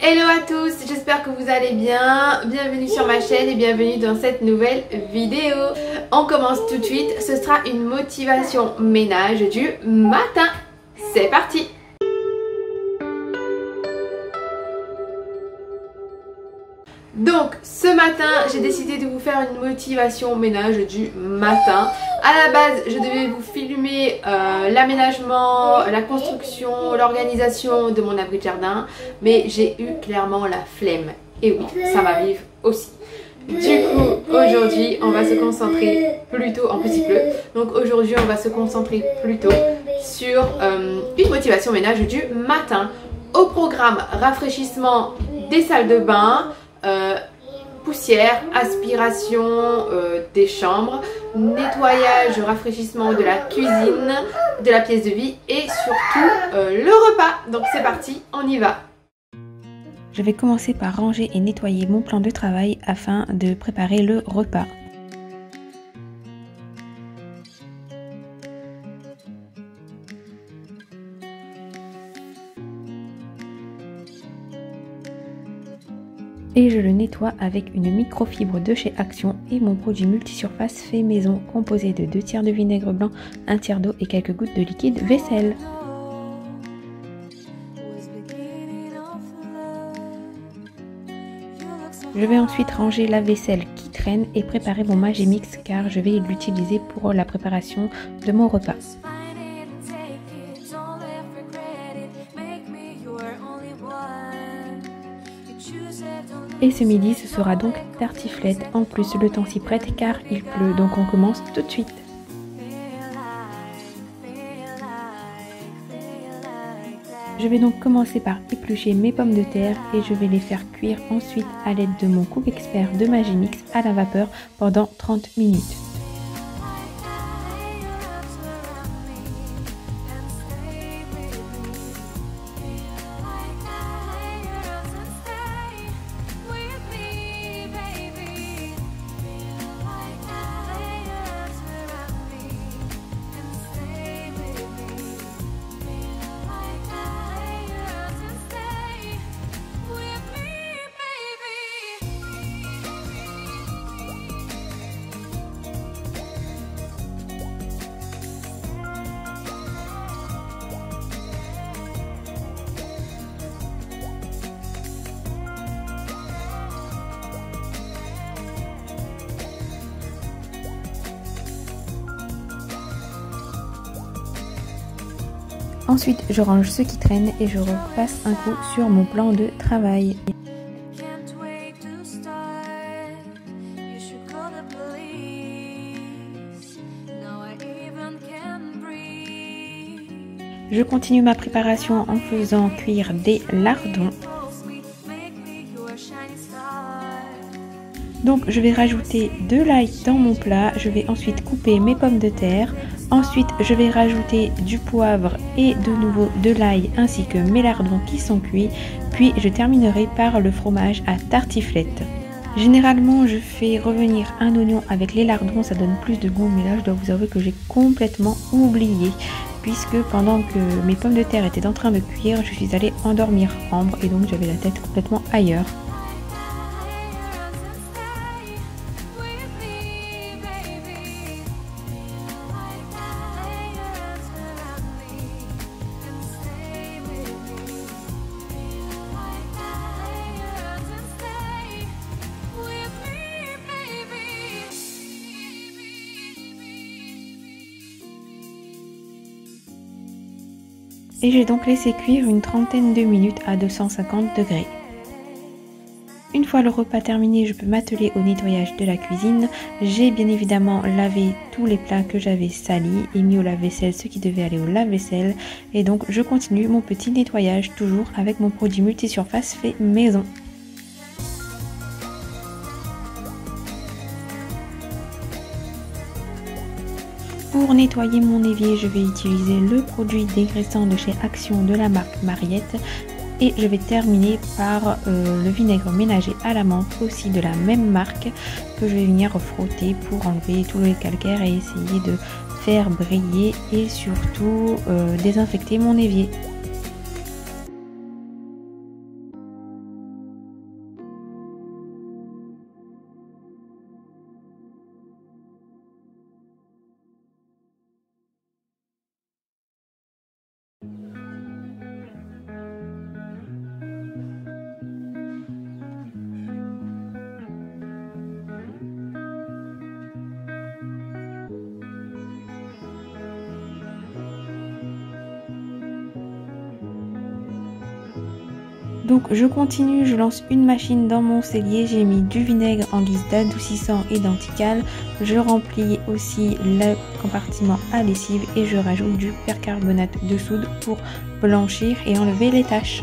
Hello à tous, j'espère que vous allez bien. Bienvenue sur ma chaîne et bienvenue dans cette nouvelle vidéo. On commence tout de suite, ce sera une motivation ménage du matin. C'est parti! Donc ce matin j'ai décidé de vous faire une motivation ménage du matin. À la base je devais vous filmer l'aménagement, la construction, l'organisation de mon abri de jardin, mais j'ai eu clairement la flemme. Et oui, ça m'arrive aussi. Du coup aujourd'hui on va se concentrer plutôt, en plus il pleut, donc aujourd'hui on va se concentrer plutôt sur une motivation ménage du matin. Au programme rafraîchissement des salles de bain, poussière, aspiration des chambres, nettoyage, rafraîchissement de la cuisine, de la pièce de vie et surtout le repas. Donc c'est parti, on y va. Je vais commencer par ranger et nettoyer mon plan de travail afin de préparer le repas. Et je le nettoie avec une microfibre de chez Action et mon produit multisurface fait maison composé de 2 tiers de vinaigre blanc, 1 tiers d'eau et quelques gouttes de liquide vaisselle. Je vais ensuite ranger la vaisselle qui traîne et préparer mon Magimix car je vais l'utiliser pour la préparation de mon repas. Et ce midi ce sera donc tartiflette, en plus le temps s'y prête car il pleut, donc on commence tout de suite. Je vais donc commencer par éplucher mes pommes de terre et je vais les faire cuire ensuite à l'aide de mon Cook Expert de Magimix à la vapeur pendant 30 minutes. Ensuite, je range ce qui traîne et je repasse un coup sur mon plan de travail. Je continue ma préparation en faisant cuire des lardons. Donc je vais rajouter de l'ail dans mon plat, je vais ensuite couper mes pommes de terre. Ensuite, je vais rajouter du poivre et de nouveau de l'ail ainsi que mes lardons qui sont cuits. Puis je terminerai par le fromage à tartiflette. Généralement, je fais revenir un oignon avec les lardons, ça donne plus de goût. Mais là, je dois vous avouer que j'ai complètement oublié. Puisque pendant que mes pommes de terre étaient en train de cuire, je suis allée endormir Ambre et donc j'avais la tête complètement ailleurs. Et j'ai donc laissé cuire une trentaine de minutes à 250 degrés. Une fois le repas terminé, je peux m'atteler au nettoyage de la cuisine. J'ai bien évidemment lavé tous les plats que j'avais salis et mis au lave-vaisselle ce qui devait aller au lave-vaisselle. Et donc je continue mon petit nettoyage toujours avec mon produit multisurface fait maison. Pour nettoyer mon évier, je vais utiliser le produit dégraissant de chez Action de la marque Mariette. Et je vais terminer par le vinaigre ménager à la menthe, aussi de la même marque, que je vais venir frotter pour enlever tout le calcaire et essayer de faire briller et surtout désinfecter mon évier. Donc je continue, je lance une machine dans mon cellier, j'ai mis du vinaigre en guise d'adoucissant et d'anticale. Je remplis aussi le compartiment à lessive et je rajoute du percarbonate de soude pour blanchir et enlever les taches.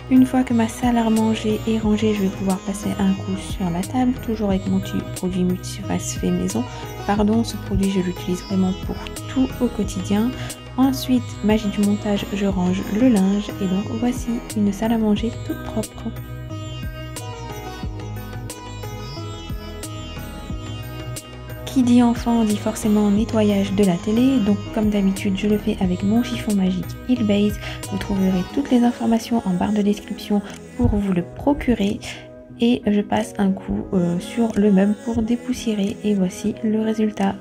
Une fois que ma salle à manger est rangée, je vais pouvoir passer un coup sur la table, toujours avec mon produit multisurface fait maison. Pardon, ce produit je l'utilise vraiment pour tout au quotidien. Ensuite, magie du montage, je range le linge et donc voici une salle à manger toute propre. Qui dit enfant dit forcément nettoyage de la télé, donc comme d'habitude je le fais avec mon chiffon magique Healbase. Vous trouverez toutes les informations en barre de description pour vous le procurer. Et je passe un coup sur le meuble pour dépoussiérer et voici le résultat.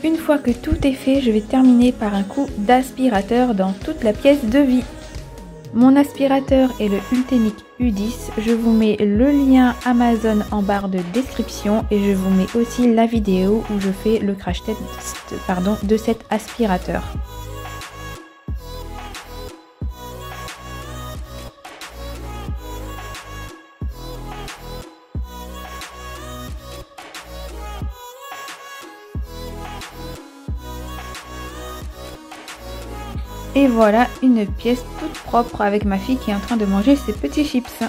Une fois que tout est fait, je vais terminer par un coup d'aspirateur dans toute la pièce de vie. Mon aspirateur est le Ultenic U10. Je vous mets le lien Amazon en barre de description et je vous mets aussi la vidéo où je fais le crash test de cet aspirateur. Et voilà une pièce toute propre avec ma fille qui est en train de manger ses petits chips.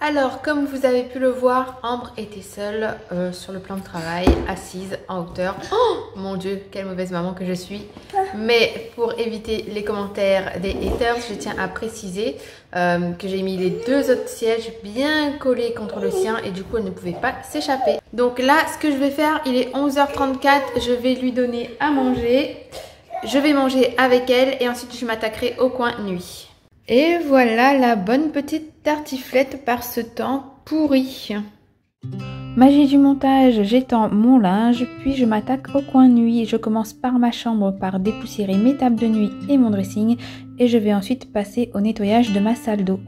Alors, comme vous avez pu le voir, Ambre était seule sur le plan de travail, assise en hauteur. Oh mon Dieu, quelle mauvaise maman que je suis. Mais pour éviter les commentaires des haters, je tiens à préciser que j'ai mis les deux autres sièges bien collés contre le sien et du coup, elle ne pouvait pas s'échapper. Donc là, ce que je vais faire, il est 11h34, je vais lui donner à manger. Je vais manger avec elle et ensuite je m'attaquerai au coin nuit. Et voilà la bonne petite tartiflette par ce temps pourri. Magie du montage, j'étends mon linge, puis je m'attaque au coin nuit. Je commence par ma chambre par dépoussiérer mes tables de nuit et mon dressing. Et je vais ensuite passer au nettoyage de ma salle d'eau.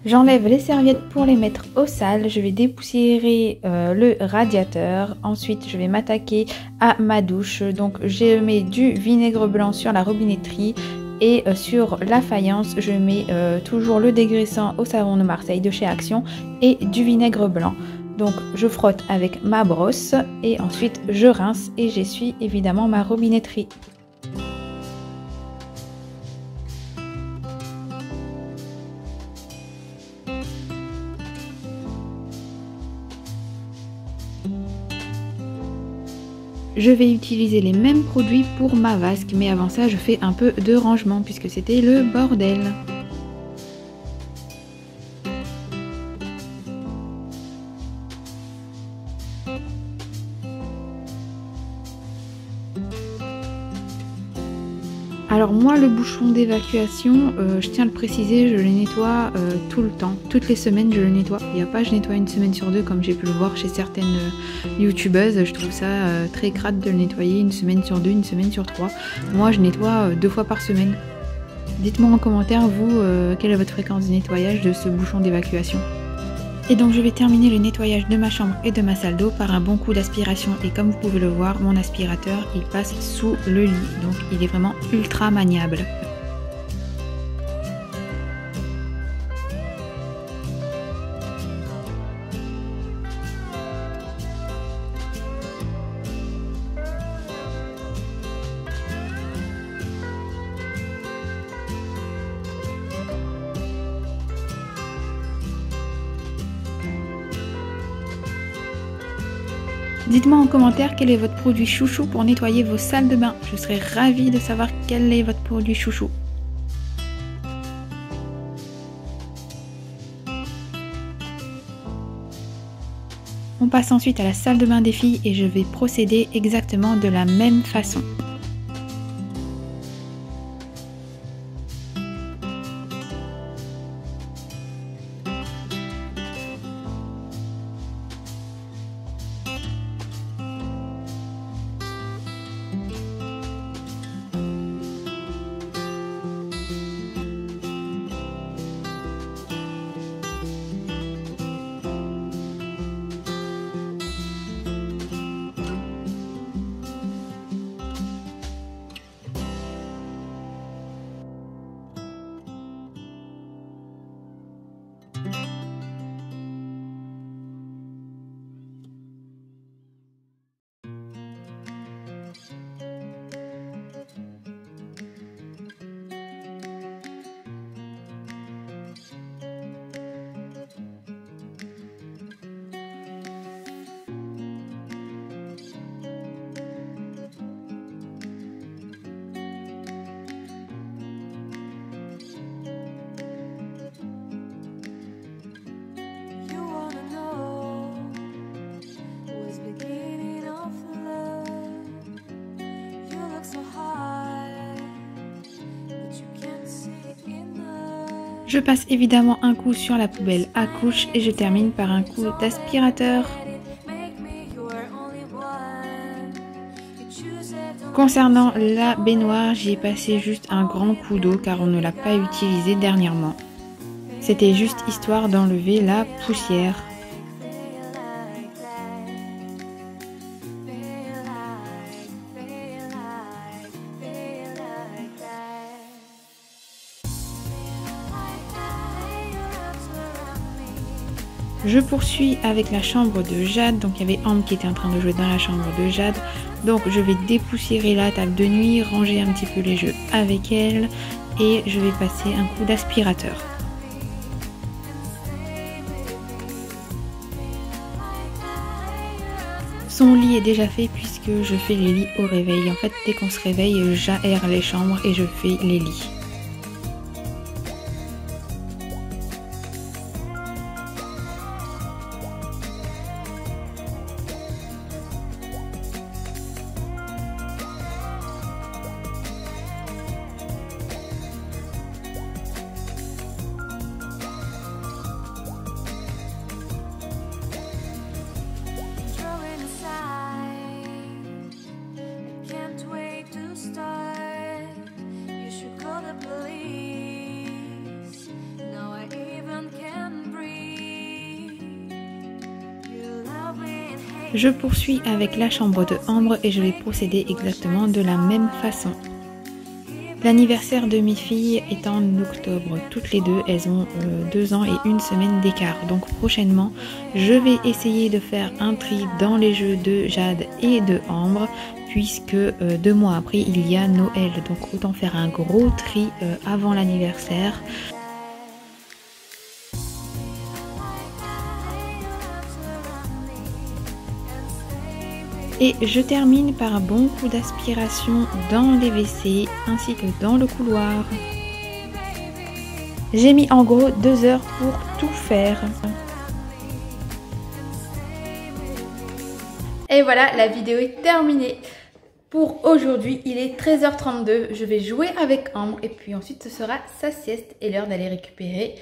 J'enlève les serviettes pour les mettre au sale, je vais dépoussiérer le radiateur, ensuite je vais m'attaquer à ma douche. Donc je mets du vinaigre blanc sur la robinetterie et sur la faïence je mets toujours le dégraissant au savon de Marseille de chez Action et du vinaigre blanc. Donc je frotte avec ma brosse et ensuite je rince et j'essuie évidemment ma robinetterie. Je vais utiliser les mêmes produits pour ma vasque, mais avant ça je fais un peu de rangement puisque c'était le bordel. Alors moi le bouchon d'évacuation, je tiens à le préciser, je le nettoie tout le temps, toutes les semaines je le nettoie. Il n'y a pas je nettoie une semaine sur deux comme j'ai pu le voir chez certaines youtubeuses. Je trouve ça très crade de le nettoyer une semaine sur deux, une semaine sur trois. Moi je nettoie 2 fois par semaine. Dites-moi en commentaire vous quelle est votre fréquence de nettoyage de ce bouchon d'évacuation. Et donc je vais terminer le nettoyage de ma chambre et de ma salle d'eau par un bon coup d'aspiration. Et comme vous pouvez le voir, mon aspirateur il passe sous le lit, donc il est vraiment ultra maniable. Dites-moi en commentaire quel est votre produit chouchou pour nettoyer vos salles de bain. Je serais ravie de savoir quel est votre produit chouchou. On passe ensuite à la salle de bain des filles et je vais procéder exactement de la même façon. Je passe évidemment un coup sur la poubelle à couches et je termine par un coup d'aspirateur. Concernant la baignoire, j'y ai passé juste un grand coup d'eau car on ne l'a pas utilisé dernièrement. C'était juste histoire d'enlever la poussière. Je poursuis avec la chambre de Jade, donc il y avait Ambre qui était en train de jouer dans la chambre de Jade. Donc je vais dépoussiérer la table de nuit, ranger un petit peu les jeux avec elle et je vais passer un coup d'aspirateur. Son lit est déjà fait puisque je fais les lits au réveil. En fait, dès qu'on se réveille, j'aère les chambres et je fais les lits. Je poursuis avec la chambre de Ambre et je vais procéder exactement de la même façon. L'anniversaire de mes filles est en octobre. Toutes les deux, elles ont 2 ans et 1 semaine d'écart. Donc prochainement, je vais essayer de faire un tri dans les jeux de Jade et de Ambre puisque 2 mois après, il y a Noël. Donc autant faire un gros tri avant l'anniversaire. Et je termine par un bon coup d'aspiration dans les WC ainsi que dans le couloir. J'ai mis en gros 2 heures pour tout faire. Et voilà, la vidéo est terminée. Pour aujourd'hui, il est 13h32. Je vais jouer avec Ambre et puis ensuite ce sera sa sieste et l'heure d'aller récupérer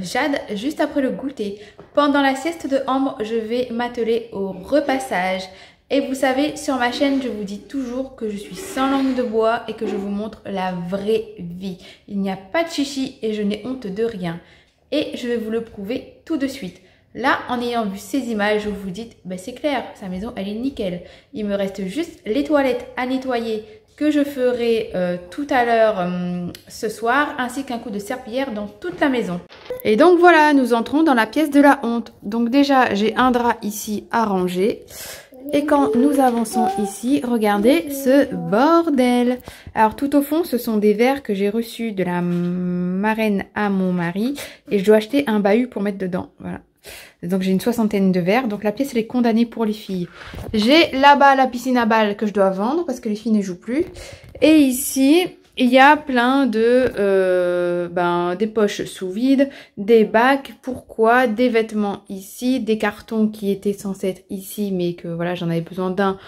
Jade juste après le goûter. Pendant la sieste de Ambre, je vais m'atteler au repassage. Et vous savez, sur ma chaîne, je vous dis toujours que je suis sans langue de bois et que je vous montre la vraie vie. Il n'y a pas de chichi et je n'ai honte de rien. Et je vais vous le prouver tout de suite. Là, en ayant vu ces images, vous vous dites, bah, c'est clair, sa maison, elle est nickel. Il me reste juste les toilettes à nettoyer que je ferai tout à l'heure ce soir, ainsi qu'un coup de serpillière dans toute la maison. Et donc voilà, nous entrons dans la pièce de la honte. Donc déjà, j'ai un drap ici à ranger. Et quand nous avançons ici, regardez ce bordel. Alors tout au fond, ce sont des verres que j'ai reçus de la marraine à mon mari. Et je dois acheter un bahut pour mettre dedans. Voilà. Donc j'ai une 60aine de verres. Donc la pièce elle est condamnée pour les filles. J'ai là-bas la piscine à balles que je dois vendre parce que les filles ne jouent plus. Et ici... il y a plein de des poches sous vide, des bacs, pourquoi, des vêtements ici, des cartons qui étaient censés être ici mais que voilà j'en avais besoin d'un.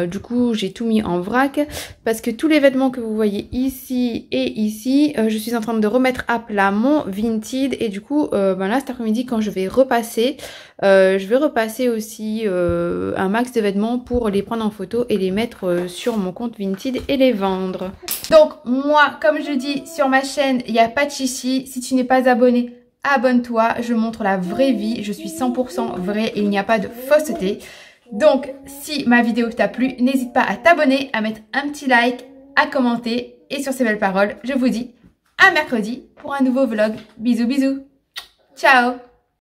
Du coup j'ai tout mis en vrac parce que tous les vêtements que vous voyez ici et ici, je suis en train de remettre à plat mon Vinted et du coup là cet après-midi quand je vais repasser aussi un max de vêtements pour les prendre en photo et les mettre sur mon compte Vinted et les vendre. Donc moi, comme je dis sur ma chaîne, il n'y a pas de chichi. Si tu n'es pas abonné, abonne-toi. Je montre la vraie vie. Je suis 100% vraie et il n'y a pas de fausseté. Donc, si ma vidéo t'a plu, n'hésite pas à t'abonner, à mettre un petit like, à commenter. Et sur ces belles paroles, je vous dis à mercredi pour un nouveau vlog. Bisous, bisous. Ciao.